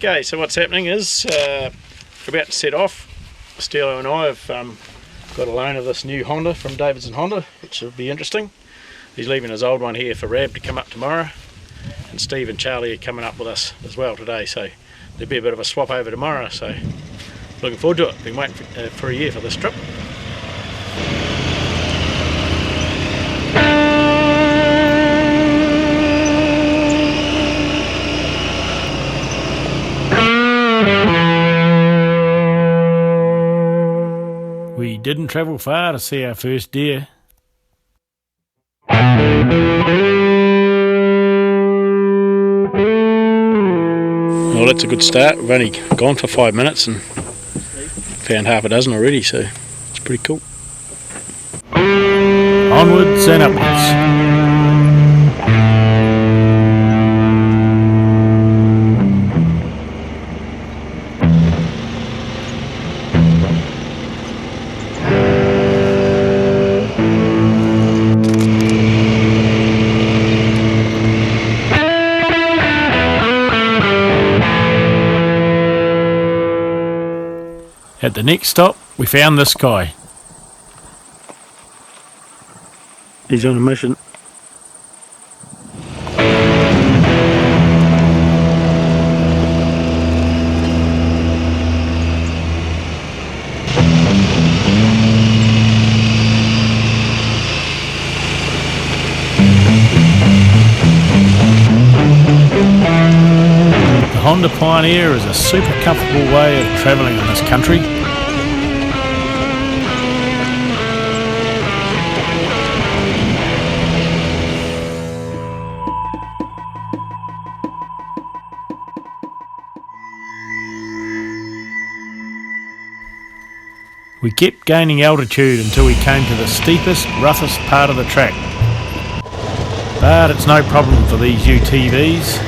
Okay, so what's happening is we're about to set off. Stilo and I have got a loan of this new Honda from Davidson Honda, which will be interesting. He's leaving his old one here for Rab to come up tomorrow, and Steve and Charlie are coming up with us as well today, so there'll be a bit of a swap over tomorrow, so looking forward to it. Been waiting for a year for this trip. We didn't travel far to see our first deer. Well, that's a good start. We've only gone for 5 minutes and found half a dozen already, so it's pretty cool. Onwards and upwards. At the next stop, we found this guy. He's on a mission. The Honda Pioneer is a super comfortable way of travelling in this country. We kept gaining altitude until we came to the steepest, roughest part of the track. But it's no problem for these UTVs.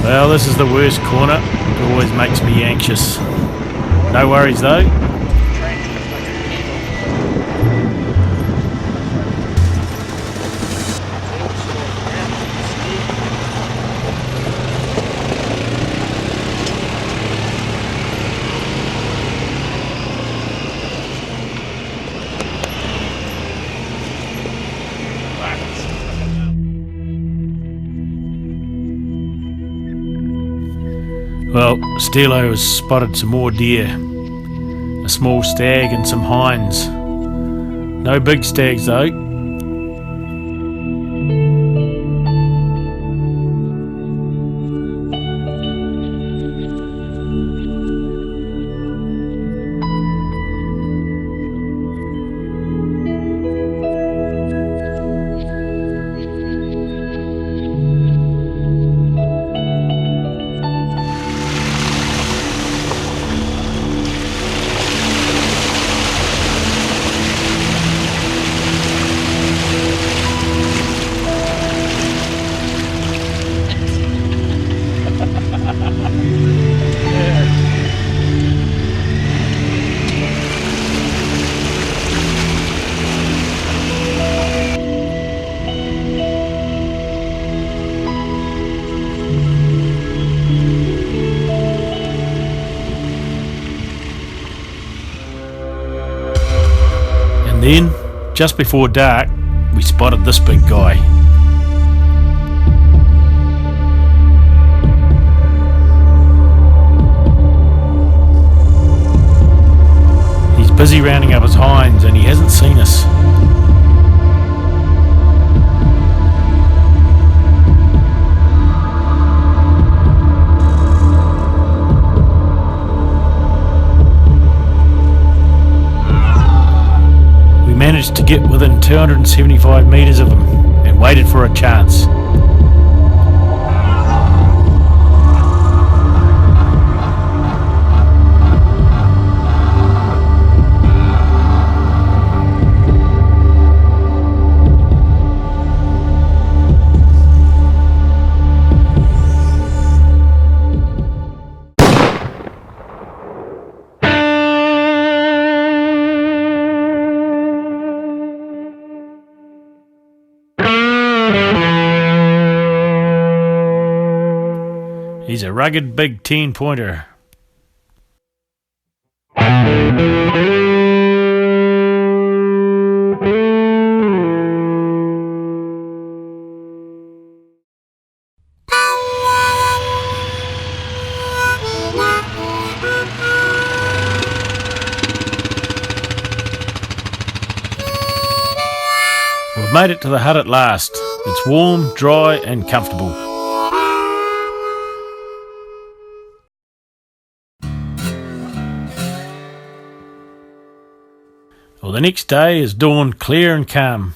Well, this is the worst corner. It always makes me anxious. No worries though. Well, Stilo has spotted some more deer, a small stag and some hinds. No big stags though. And then, just before dark, we spotted this big guy. He's busy rounding up his hinds and he hasn't seen us. Managed to get within 275 metres of him and waited for a chance. He's a rugged big 10-pointer. We've made it to the hut at last. It's warm, dry and comfortable. Well, the next day is dawned clear and calm.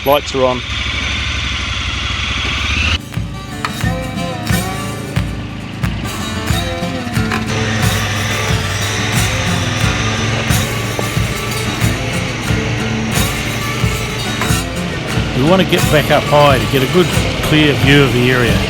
Lights are on. We want to get back up high to get a good clear view of the area.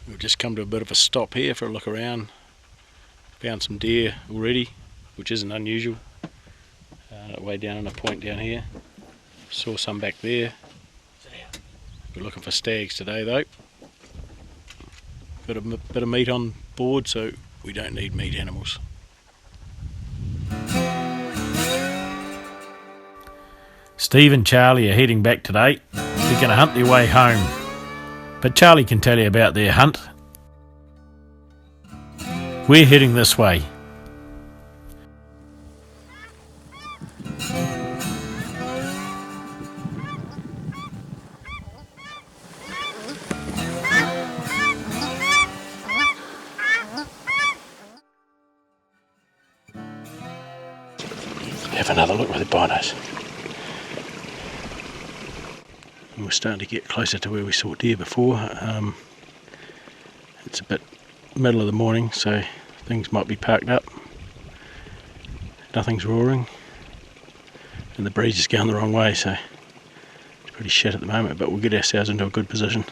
We've just come to a bit of a stop here for a look around. Found some deer already, which isn't unusual. Way down on a point down here. Saw some back there. We're looking for stags today though. Bit of meat on board, so we don't need meat animals. Steve and Charlie are heading back today. They're going to hunt their way home. But Charlie can tell you about their hunt. We're heading this way. Have another look with the binos. We're starting to get closer to where we saw deer before. It's a bit middle of the morning, so things might be parked up. Nothing's roaring, and the breeze is going the wrong way, so it's pretty shit at the moment, but we'll get ourselves into a good position.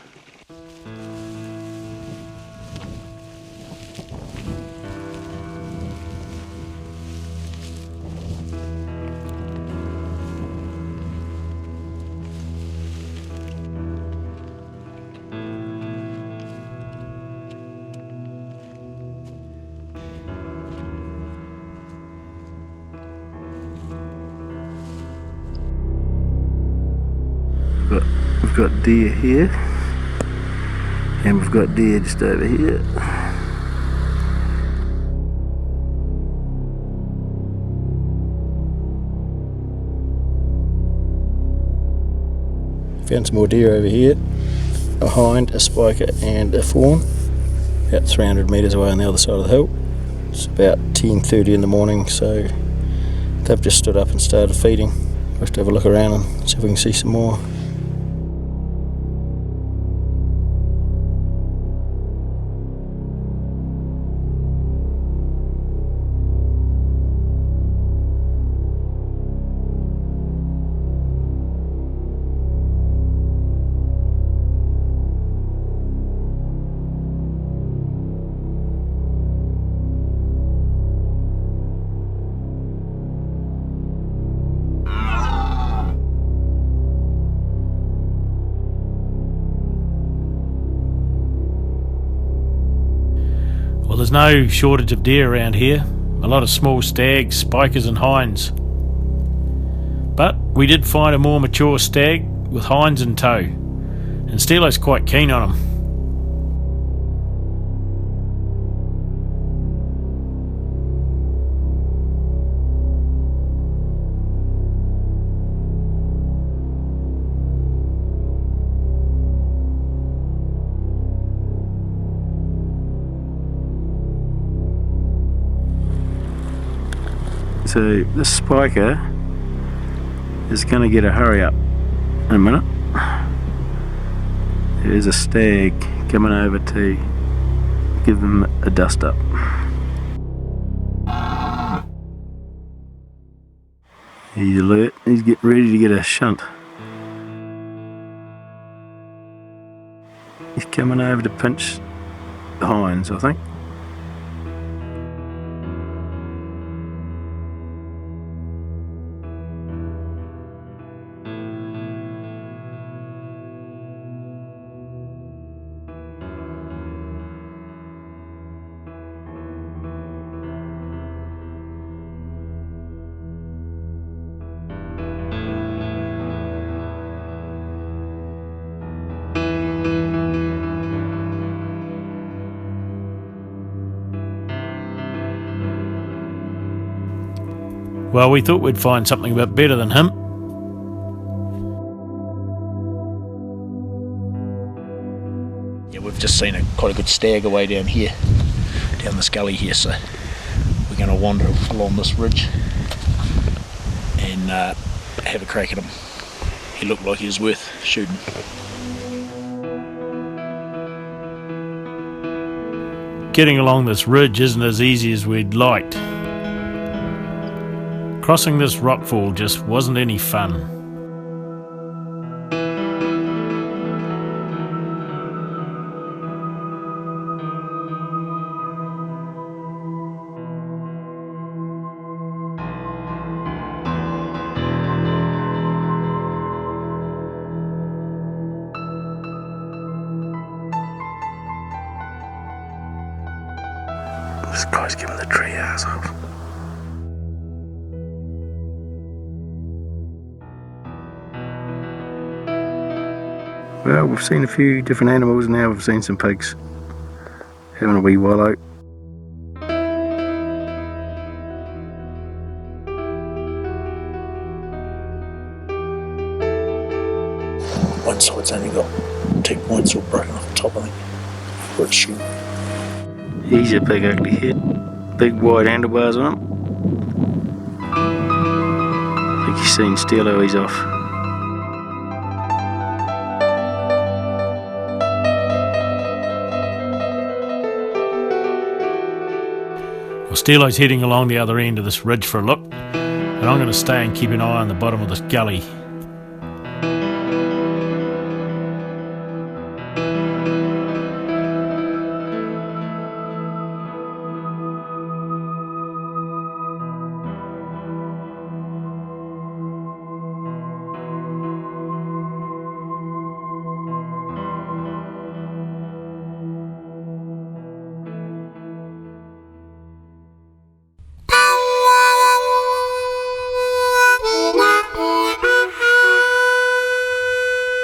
We've got deer here, and we've got deer just over here. Found some more deer over here, behind a spiker and a fawn, about 300 metres away on the other side of the hill. It's about 10:30 in the morning, so they've just stood up and started feeding. We'll have to have a look around and see if we can see some more. no shortage of deer around here, a lot of small stags, spikers and hinds. But we did find a more mature stag with hinds in tow, and Steelo's quite keen on him. So this spiker is going to get a hurry up in a minute. There's a stag coming over to give him a dust up. He's alert, he's getting ready to get a shunt. He's coming over to pinch the hinds, I think. Well, we thought we'd find something a bit better than him. Yeah, we've just seen quite a good stag away down here, down this gully here, so we're going to wander along this ridge and have a crack at him. He looked like he was worth shooting. Getting along this ridge isn't as easy as we'd liked. Crossing this rockfall just wasn't any fun. This guy's giving the tree assholes. Well, we've seen a few different animals now. We've seen some pigs having a wee wallow. One side's only got 2 points all broken off the top, I think, for its shoe. He's a big ugly head, big wide handlebars on him. I think you've seen Steelo, he's off. Well, Steelo's heading along the other end of this ridge for a look, and I'm going to stay and keep an eye on the bottom of this gully.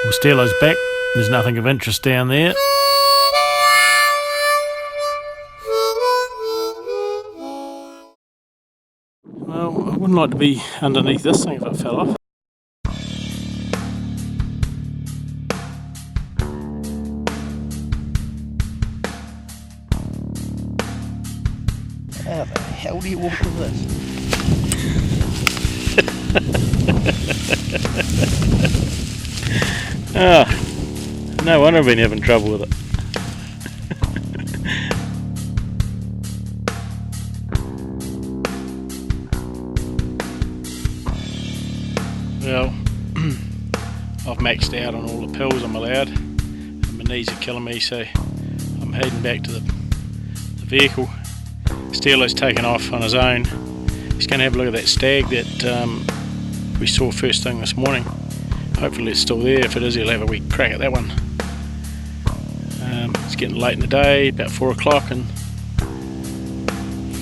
Well, Steelo's back. There's nothing of interest down there. Well, I wouldn't like to be underneath this thing if it fell off. How the hell do you walk with this? No wonder I've been having trouble with it. Well, I've maxed out on all the pills I'm allowed, and my knees are killing me, so I'm heading back to the vehicle. Steelo's taken off on his own. He's going to have a look at that stag that we saw first thing this morning. Hopefully it's still there. If it is, he'll have a wee crack at that one. It's getting late in the day, about 4 o'clock, and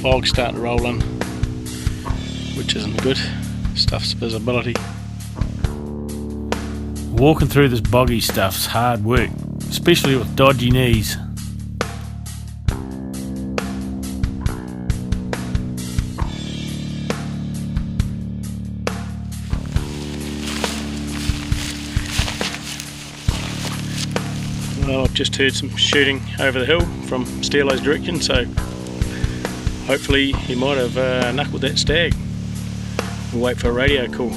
Fog's starting to roll in, which isn't good. Stuff's visibility. Walking through this boggy stuff's hard work, especially with dodgy knees. Well, I've just heard some shooting over the hill from Steele's direction, so hopefully he might have knuckled that stag. We'll wait for a radio call.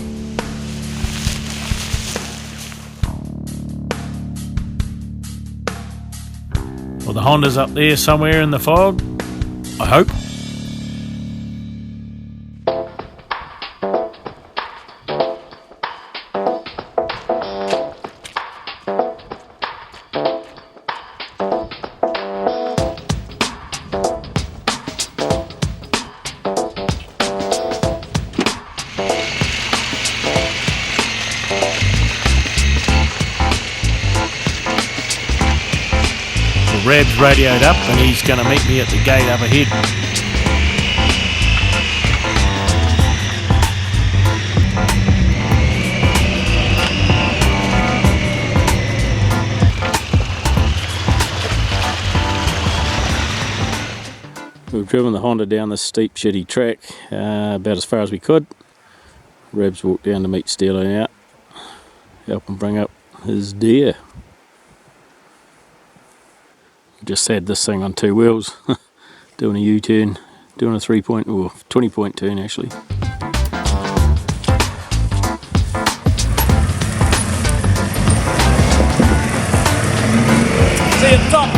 Well, the Honda's up there somewhere in the fog, I hope. Rab's radioed up and he's going to meet me at the gate up ahead. We've driven the Honda down this steep shitty track about as far as we could. Rab's walked down to meet Steelo now, help him bring up his deer. Just had this thing on 2 wheels, doing a U-turn, doing a 3-point or 20-point turn actually. See you at the top.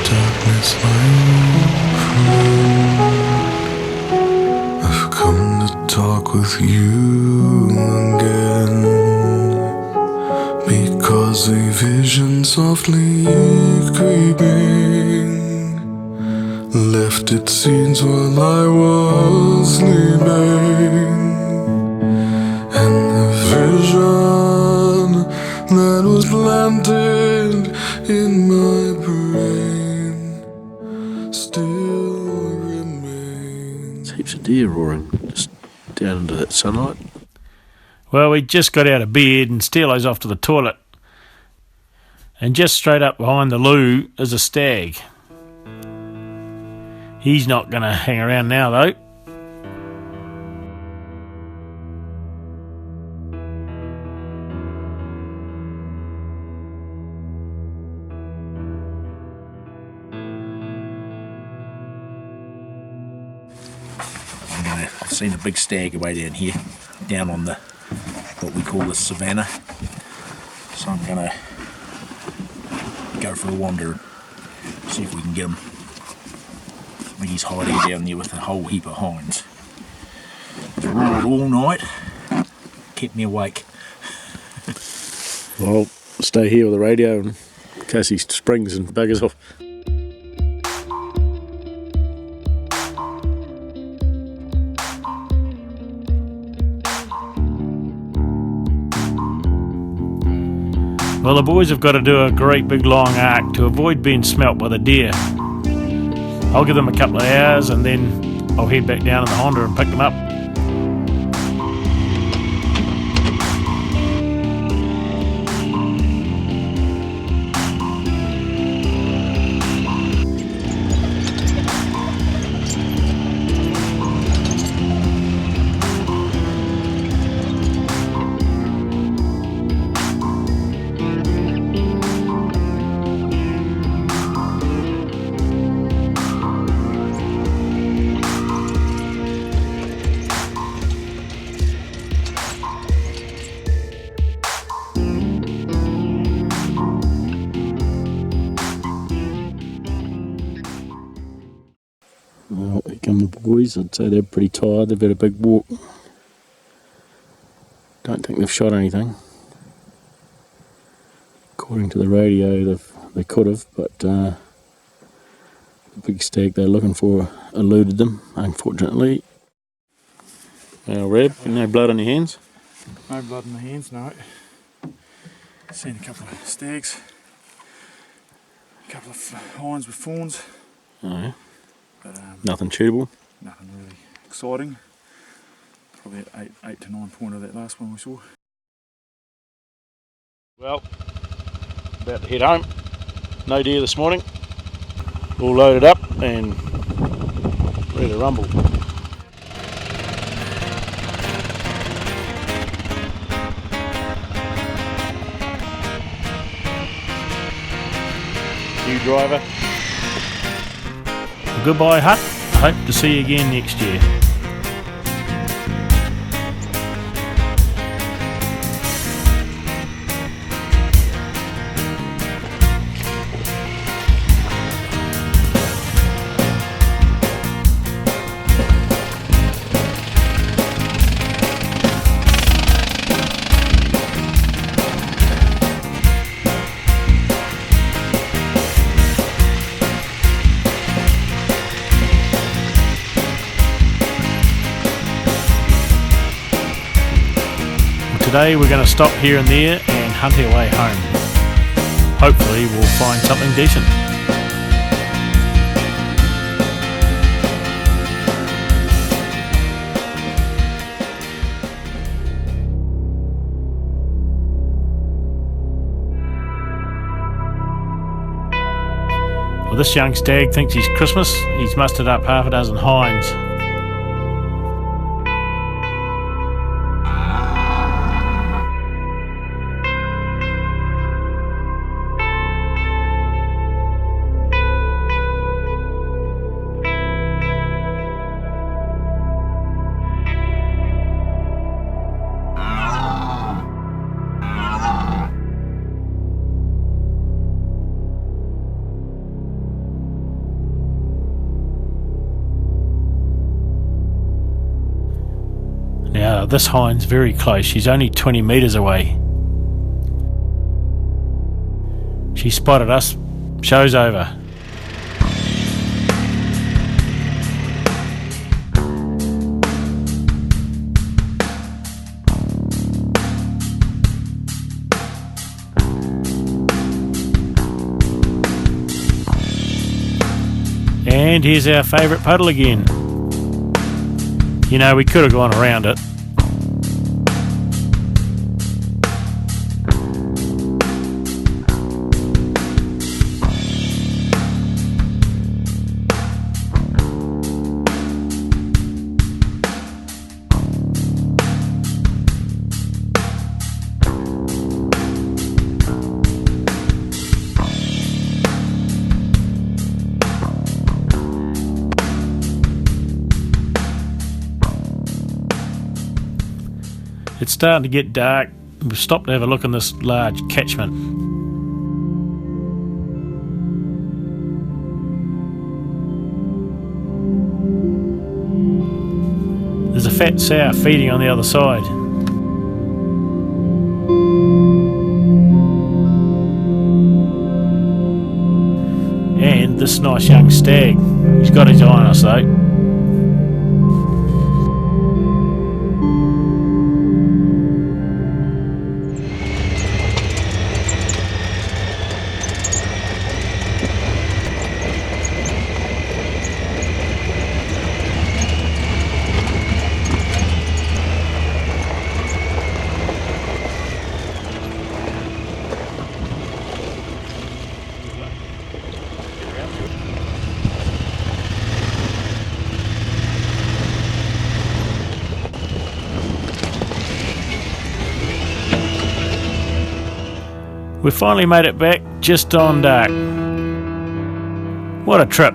Darkness, my friend, I've come to talk with you again, because a vision softly creeping left its seeds while I was sleeping, and the vision that was planted in my brain still remains. Heaps of deer roaring just down into that sunlight. Well, we just got out of bed and Steelo's off to the toilet. And just straight up behind the loo is a stag. He's not going to hang around now though. I've seen a big stag away down here, down on the what we call the savannah. So I'm gonna go for a wander, see if we can get him. I think he's hiding down there with a whole heap of hinds. He's roared all night, kept me awake. Well, I'll stay here with the radio in case he springs and buggers off. Well, the boys have got to do a great big long arc to avoid being smelt by the deer. I'll give them a couple of hours and then I'll head back down in the Honda and pick them up. Well, here come the boys. I'd say they're pretty tired. They've had a big walk. Don't think they've shot anything. According to the radio, they could have, but the big stag they're looking for eluded them, unfortunately. Reb, no blood on your hands? No blood in the hands, no. Seen a couple of stags, a couple of hinds with fawns, Oh, yeah. but Nothing shootable? nothing really exciting. Probably at 8 to 9 pointer that last one we saw. Well, about to head home. No deer this morning. All loaded up and ready to rumble. New driver. Goodbye, Hut. I hope to see you again next year. Today we're going to stop here and there and hunt our way home. Hopefully we'll find something decent. Well, this young stag thinks he's Christmas. He's mustered up half a dozen hinds. Now, this hind's very close. She's only 20 metres away. She spotted us. Show's over. And here's our favourite puddle again. You know, we could have gone around it. It's starting to get dark. We've stopped to have a look in this large catchment. There's a fat sow feeding on the other side. And this nice young stag. He's got his eye on us though. We finally made it back just on dark. What a trip.